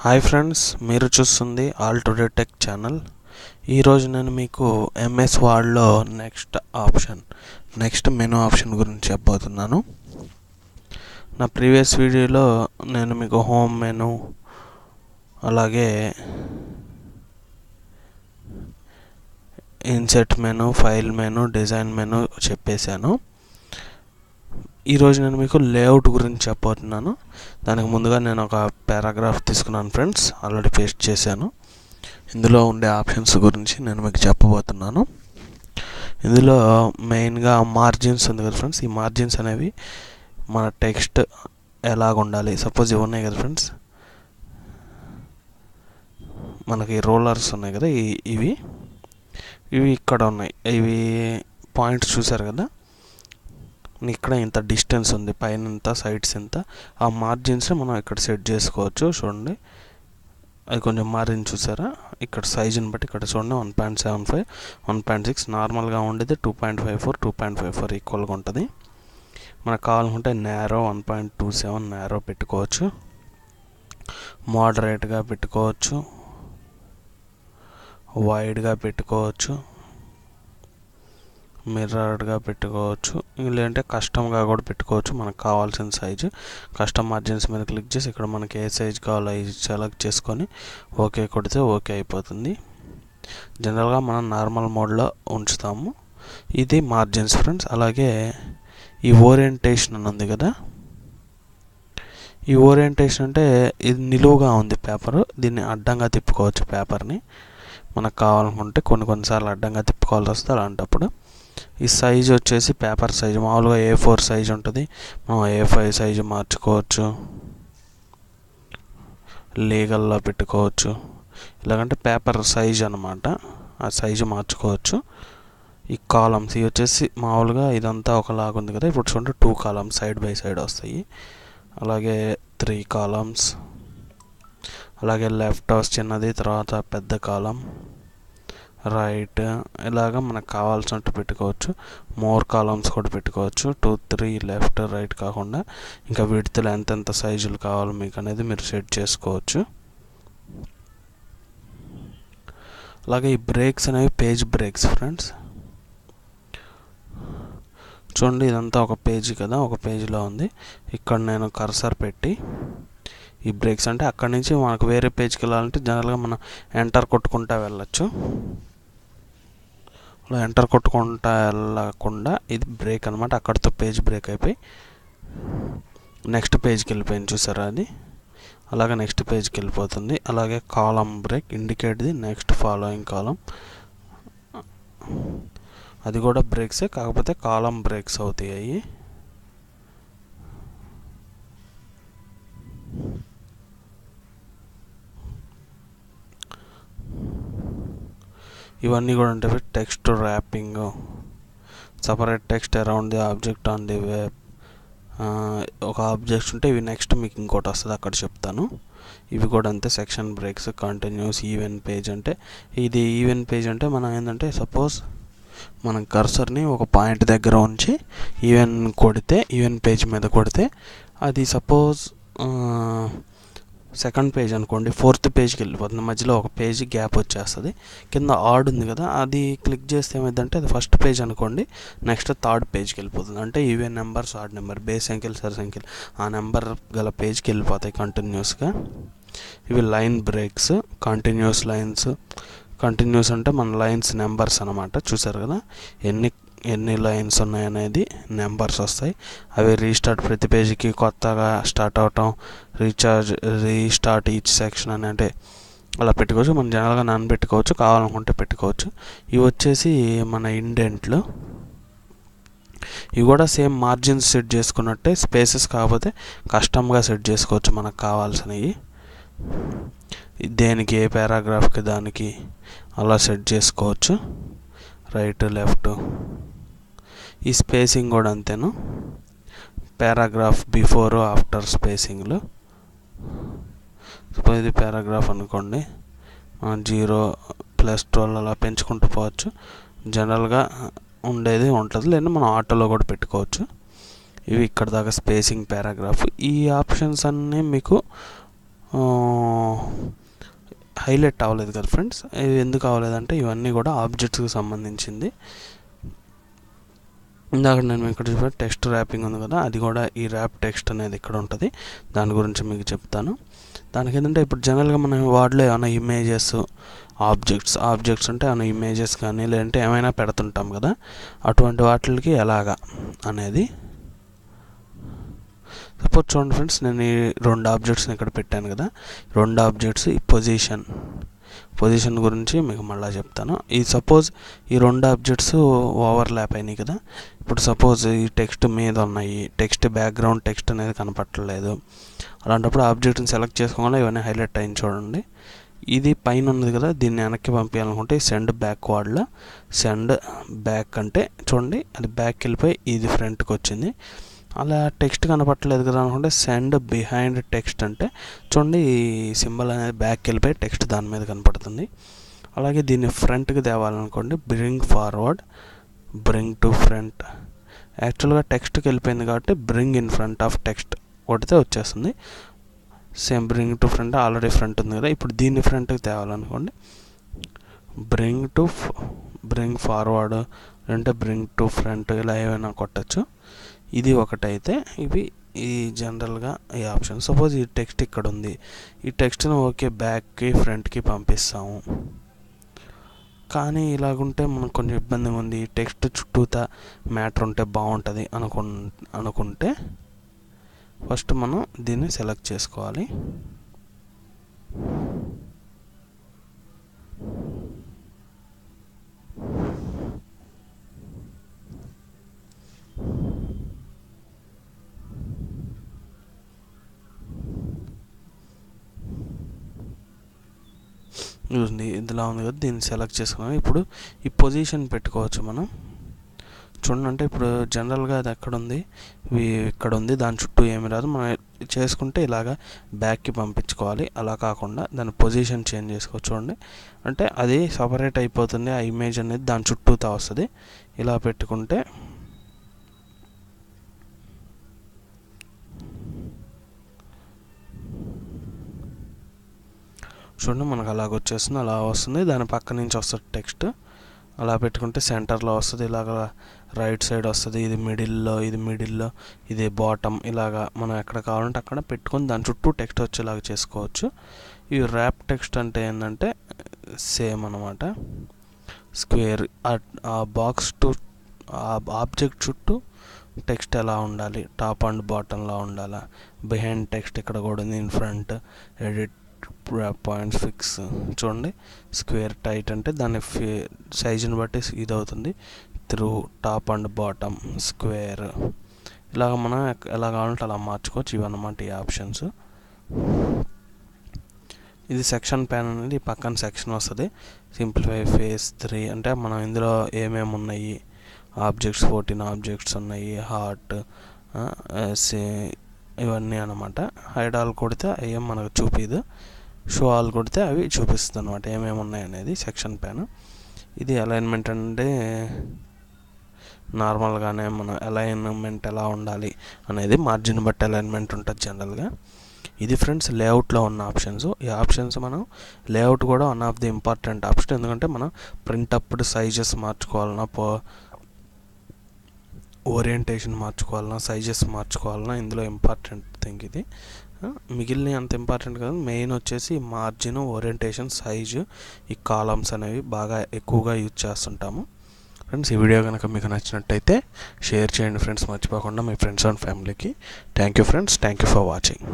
Hi friends, మీరు చూస్తుంది all today tech channel. ఈరోజు నేను మీకు ఎంఎస్ వర్డ్లో నెక్స్ట్ మెనూ ఆప్షన్ గురించి చెప్పబోతున్నాను. నా ప్రీవియస్ వీడియోలో నేను మీకు హోమ్ మెనూ అలాగే INCET menu, file menu, design menu చెప్పేశాను. ఈరోజు నేను మీకు లేఅవుట్ గురించి చెప్పబోతున్నాను. దానికి ముందుగా నేను ఒక పారాగ్రాఫ్ తీసుకున్నాను ఫ్రెండ్స్, ఆల్రెడీ పేస్ట్ చేశాను. ఇందులో ఉండే ఆప్షన్స్ గురించి నేను మీకు చెప్పబోతున్నాను. ఇందులో మెయిన్గా మార్జిన్స్ ఉంది కదా ఫ్రెండ్స్. ఈ మార్జిన్స్ అనేవి మన టెక్స్ట్ ఎలాగ ఉండాలి. సపోజ్ ఇవి ఉన్నాయి కదా ఫ్రెండ్స్, మనకి రోలర్స్ ఉన్నాయి కదా, ఇవి ఇక్కడ ఉన్నాయి. ఇవి పాయింట్స్ చూసారు కదా, ఇక్కడ ఇంత డిస్టెన్స్ ఉంది, పైన ఇంత, సైడ్స్ ఇంత. ఆ మార్జిన్స్ మనం ఇక్కడ సెట్ చేసుకోవచ్చు. చూడండి, అది కొంచెం మార్జిన్ చూసారా, ఇక్కడ సైజుని బట్టి ఇక్కడ చూడండి 1.75, 1.6, నార్మల్గా ఉండేది 2.54, 2.54 ఈక్వల్గా ఉంటుంది. మనకు కావాలనుకుంటే నేరో 1.27 నేరో పెట్టుకోవచ్చు, మోడరేట్గా పెట్టుకోవచ్చు, వైడ్గా పెట్టుకోవచ్చు, మిర్రర్డ్గా పెట్టుకోవచ్చు, లేదంటే కస్టమ్గా కూడా పెట్టుకోవచ్చు. మనకు కావాల్సిన సైజు కస్టమ్ మార్జిన్స్ మీద క్లిక్ చేసి ఇక్కడ మనకి ఏ సైజ్ కావాలో అది సెలెక్ట్ చేసుకొని ఓకే కొడితే ఓకే అయిపోతుంది. జనరల్గా మనం నార్మల్ మోడ్లో ఉంచుతాము. ఇది మార్జిన్స్ ఫ్రెండ్స్. అలాగే ఈ ఓరియంటేషన్ అని ఉంది కదా, ఈ ఓరియంటేషన్ అంటే ఇది నిలువుగా ఉంది పేపరు, దీన్ని అడ్డంగా తిప్పుకోవచ్చు. పేపర్ని మనకు కావాలనుకుంటే కొన్నిసార్లు అడ్డంగా తిప్పుకోవాల్సి వస్తుంది. అలాంటప్పుడు ఈ సైజు వచ్చేసి పేపర్ సైజు మామూలుగా A4 సైజు ఉంటుంది, మనం A5 సైజు మార్చుకోవచ్చు, లీగల్లో పెట్టుకోవచ్చు. ఇలాగంటే పేపర్ సైజు అనమాట, ఆ సైజు మార్చుకోవచ్చు. ఈ కాలమ్స్ ఇవి వచ్చేసి మామూలుగా ఇదంతా ఒకలాగా ఉంది కదా, ఇప్పుడు చూడండి 2 కాలమ్స్ సైడ్ బై సైడ్ వస్తాయి. అలాగే 3 కాలమ్స్, అలాగే లెఫ్ట్ చిన్నది, తర్వాత పెద్ద కాలం, రైట్, ఇలాగ మనకు కావాల్సినట్టు పెట్టుకోవచ్చు. మోర్ కాలమ్స్ కూడా పెట్టుకోవచ్చు, 2, 3 లెఫ్ట్ రైట్ కాకుండా. ఇంకా విడ్త్లో ఎంతెంత సైజులు కావాలో మీకు అనేది మీరు సెట్ చేసుకోవచ్చు. అలాగే ఈ బ్రేక్స్ అనేవి పేజ్ బ్రేక్స్ ఫ్రెండ్స్. చూడండి, ఇదంతా ఒక పేజీ కదా, ఒక పేజీలో ఉంది. ఇక్కడ నేను కర్సర్ పెట్టి ఈ బ్రేక్స్ అంటే అక్కడి నుంచి మనకు వేరే పేజ్కి వెళ్ళాలంటే జనరల్గా మనం ఎంటర్ కొట్టుకుంటా వెళ్ళచ్చు. అలా ఎంటర్ కొట్టుకుంటా వెళ్ళకుండా ఇది బ్రేక్ అనమాట. అక్కడితో పేజ్ బ్రేక్ అయిపోయి నెక్స్ట్ పేజ్కి వెళ్ళిపోయింది చూసారా అది, అలాగే నెక్స్ట్ పేజ్కి వెళ్ళిపోతుంది. అలాగే column break, indicate the next following column, అది కూడా బ్రేక్సే, కాకపోతే కాలం బ్రేక్స్ అవుతాయి. ఇవన్నీ కూడా ఉంటాయి. Text wrapping, separate text around the object on the web. ఒక ఆబ్జెక్ట్స్ ఉంటే ఇవి నెక్స్ట్ మీకు ఇంకోటి వస్తుంది, అక్కడ చెప్తాను. ఇవి కూడా అంతే. Section breaks, continuous, even page. అంటే ఇది ఈవెన్ పేజ్ అంటే మనం ఏంటంటే సపోజ్ మనం కర్సర్ని ఒక పాయింట్ దగ్గర ఉంచి ఈవెన్ కొడితే, ఈవెన్ పేజ్ మీద కొడితే అది సపోజ్ సెకండ్ పేజ్ అనుకోండి, 4th పేజ్కి వెళ్ళిపోతుంది. మధ్యలో ఒక పేజీ గ్యాప్ వచ్చేస్తుంది. కింద ఆడ్ ఉంది కదా, అది క్లిక్ చేస్తే ఏమైందంటే అది ఫస్ట్ పేజ్ అనుకోండి, నెక్స్ట్ 3rd పేజ్కి వెళ్ళిపోతుంది. అంటే even numbers, odd number, base సంఖ్యలు, సరి సంఖ్యలు ఆ నెంబర్ గల పేజ్కి వెళ్ళిపోతాయి కంటిన్యూస్గా. ఇవి line breaks, continuous lines. Continuous అంటే మన లైన్స్ నెంబర్స్ అనమాట. చూసారు కదా, ఎన్ని లైన్స్ ఉన్నాయనేది నెంబర్స్ వస్తాయి. అవి రీస్టార్ట్, ప్రతి పేజీకి కొత్తగా స్టార్ట్ అవటం, రీస్టార్ట్ ఈచ్ సెక్షన్ అని అంటే అలా పెట్టుకోవచ్చు. మనం జనరల్గా పెట్టుకోవచ్చు, కావాలనుకుంటే పెట్టుకోవచ్చు. ఇవి వచ్చేసి మన ఇండెంట్లు. ఇవి కూడా సేమ్ మార్జిన్స్ సెట్ చేసుకున్నట్టే, స్పేసెస్ కాకపోతే కస్టమ్గా సెట్ చేసుకోవచ్చు మనకు కావాల్సినవి. దేనికి ఏ పారాగ్రాఫ్కి దానికి అలా సెట్ చేసుకోవచ్చు, రైట్ లెఫ్ట్. ఈ స్పేసింగ్ కూడా అంతేను, పారాగ్రాఫ్ బిఫోర్ ఆఫ్టర్ స్పేసింగ్లు. ఇది పారాగ్రాఫ్ అనుకోండి, 0+12 అలా పెంచుకుంటూ పోవచ్చు. జనరల్గా ఉండేది ఉంటుంది, లేదా మనం ఆటోలో కూడా పెట్టుకోవచ్చు. ఇవి ఇక్కడ దాకా స్పేసింగ్, పారాగ్రాఫ్. ఈ ఆప్షన్స్ అన్నీ మీకు హైలైట్ అవ్వలేదు కదా ఫ్రెండ్స్. ఇవి ఎందుకు అవ్వలేదంటే ఇవన్నీ కూడా ఆబ్జెక్ట్స్కి సంబంధించింది. ఇందాక నేను ఇక్కడ చూసిన టెక్స్ట్ ర్యాపింగ్ ఉంది కదా, అది కూడా ఈ ర్యాప్ టెక్స్ట్ అనేది ఇక్కడ ఉంటుంది. దాని గురించి మీకు చెప్తాను. దానికి ఏంటంటే ఇప్పుడు జనరల్గా మనం వార్డ్లో ఏమైనా ఇమేజెస్, ఆబ్జెక్ట్స్ అంటే ఏమైనా ఇమేజెస్ కానీ లేదంటే ఏమైనా పెడుతుంటాం కదా, అటువంటి వాటికి ఎలాగా అనేది సపోజ్ చూడండి ఫ్రెండ్స్, నేను ఈ 2 ఆబ్జెక్ట్స్ని ఇక్కడ పెట్టాను కదా. 2 ఆబ్జెక్ట్స్ ఈ పొజిషన్ గురించి మీకు మళ్ళీ చెప్తాను. ఈ సపోజ్ ఈ 2 ఆబ్జెక్ట్స్ ఓవర్లాప్ అయినాయి కదా. ఇప్పుడు సపోజ్ ఈ టెక్స్ట్ మీద ఉన్నాయి, టెక్స్ట్ బ్యాక్గ్రౌండ్ టెక్స్ట్ అనేది కనపట్టలేదు. అలాంటప్పుడు ఆబ్జెక్ట్ని సెలెక్ట్ చేసుకోకుండా ఇవన్నీ హైలైట్ అయింది చూడండి. ఇది పైన ఉన్నది కదా, దీన్ని వెనక్కి పంపించాలనుకుంటే సెండ్ బ్యాక్వర్డ్లో సెండ్ బ్యాక్ అంటే చూడండి అది బ్యాక్కి వెళ్ళిపోయి ఇది ఫ్రంట్కి వచ్చింది. అలా టెక్స్ట్ కనపట్టలేదు కదా అనుకుంటే సెండ్ బిహైండ్ టెక్స్ట్ అంటే చూడండి ఈ సింబల్ అనేది బ్యాక్కి వెళ్ళిపోయి టెక్స్ట్ దాని మీద కనపడుతుంది. అలాగే దీన్ని ఫ్రంట్కి తేవాలనుకోండి, bring forward, bring to front. యాక్చువల్గా టెక్స్ట్కి వెళ్ళిపోయింది కాబట్టి bring in front of text కొడితే వచ్చేస్తుంది. Same bring to front already front ఉంది కదా, ఇప్పుడు దీన్ని ఫ్రంట్కి తేవాలనుకోండి, బ్రింగ్ ఫార్వర్డ్ అంటే బ్రింగ్ టు ఫ్రంట్ ఇలా ఏమైనా కొట్టచ్చు. ఇది ఒకటైతే ఇవి ఈ జనరల్గా ఈ ఆప్షన్. సపోజ్ ఈ టెక్స్ట్ ఇక్కడ ఉంది, ఈ టెక్స్ట్ని ఓకే బ్యాక్కి ఫ్రంట్కి పంపిస్తాము. కానీ ఇలాగుంటే మనకు కొంచెం ఇబ్బందిగా ఉంది, టెక్స్ట్ చుట్టూతా మ్యాటర్ ఉంటే బాగుంటుంది అనుకుంటే ఫస్ట్ మనం దీన్ని సెలెక్ట్ చేసుకోవాలి. చూడండి ఇదిలా ఉంది కదా, దీన్ని సెలెక్ట్ చేసుకున్నాం. ఇప్పుడు ఈ పొజిషన్ పెట్టుకోవచ్చు మనం. చూడండి అంటే ఇప్పుడు జనరల్గా అది ఎక్కడ ఉంది, ఇక్కడ ఉంది, దాని చుట్టూ ఏమి రాదు. మనం చేసుకుంటే ఇలాగా బ్యాక్కి పంపించుకోవాలి. అలా కాకుండా దాని పొజిషన్ చేంజ్ చేసుకోవచ్చు. చూడండి అంటే అది సపరేట్ అయిపోతుంది, ఆ ఇమేజ్ అనేది దాని చుట్టూతా వస్తుంది. ఇలా పెట్టుకుంటే చూడండి మనకు అలాగ వచ్చేస్తుంది, అలా వస్తుంది. దాని పక్క నుంచి వస్తుంది టెక్స్ట్. అలా పెట్టుకుంటే సెంటర్లో వస్తుంది, ఇలాగ రైట్ సైడ్ వస్తుంది, ఇది మిడిల్లో, ఇది బాటమ్. ఇలాగా మనం ఎక్కడ కావాలంటే అక్కడ పెట్టుకొని దాని చుట్టూ టెక్స్ట్ వచ్చేలాగా చేసుకోవచ్చు. ఈ ర్యాప్ టెక్స్ట్ అంటే ఏంటంటే సేమ్ అనమాట. స్క్వేర్ ఆ బాక్స్ ఆ ఆబ్జెక్ట్ చుట్టూ టెక్స్ట్ ఎలా ఉండాలి, టాప్ అండ్ బాటంలా ఉండాలా, బిహైండ్ టెక్స్ట్ ఇక్కడ కూడా ఉంది, in front, edit points fix. చూడండి స్క్వేర్ టైట్ అంటే దాని సైజుని బట్టి ఇది అవుతుంది. Through top and bottom square, ఇలాగ మనం ఎలా కావాలంటే అలా మార్చుకోవచ్చు. ఇవన్నమాట ఈ ఆప్షన్స్. ఇది సెక్షన్ ప్యాన్ అనేది పక్కన సెక్షన్ వస్తుంది. సింప్లిఫై ఫేస్ 3 అంటే మనం ఇందులో ఏమేమి ఉన్నాయి, ఆబ్జెక్ట్స్ 14 ఆబ్జెక్ట్స్ ఉన్నాయి, హార్ట్ ఇవన్నీ అనమాట. హైడ్ ఆల్ కొడితే ఏం మనకు చూపిదు, షో ఆల్ కొడితే అవి చూపిస్తుంది అనమాట ఏమేమి ఉన్నాయి అనేది సెక్షన్ ప్యాన్. ఇది అలైన్మెంట్ అంటే నార్మల్గానే మన అలైన్మెంట్ ఎలా ఉండాలి అనేది మార్జిన్ బట్టి అలైన్మెంట్ ఉంటుంది జనరల్గా. ఇది ఫ్రెండ్స్ లేఅవుట్లో ఉన్న ఆప్షన్స్. ఈ ఆప్షన్స్ మనం లేఅవుట్ కూడా one of the important option. ఎందుకంటే మనం ప్రింట్ అప్పుడు సైజెస్ మార్చుకోవాలన్నా, ఓరియంటేషన్ మార్చుకోవాలన్నా, సైజెస్ మార్చుకోవాలన్నా ఇందులో ఇంపార్టెంట్ థింగ్ ఇది. మిగిలిన అంత ఇంపార్టెంట్ కాదు, మెయిన్ వచ్చేసి మార్జిన్, ఓరియంటేషన్, సైజు, ఈ కాలమ్స్ అనేవి బాగా ఎక్కువగా యూజ్ చేస్తుంటాము. ఫ్రెండ్స్ ఈ వీడియో కనుక మీకు నచ్చినట్టయితే షేర్ చేయండి ఫ్రెండ్స్, మర్చిపోకుండా మీ ఫ్రెండ్స్ అండ్ ఫ్యామిలీకి. Thank you friends, thank you for watching.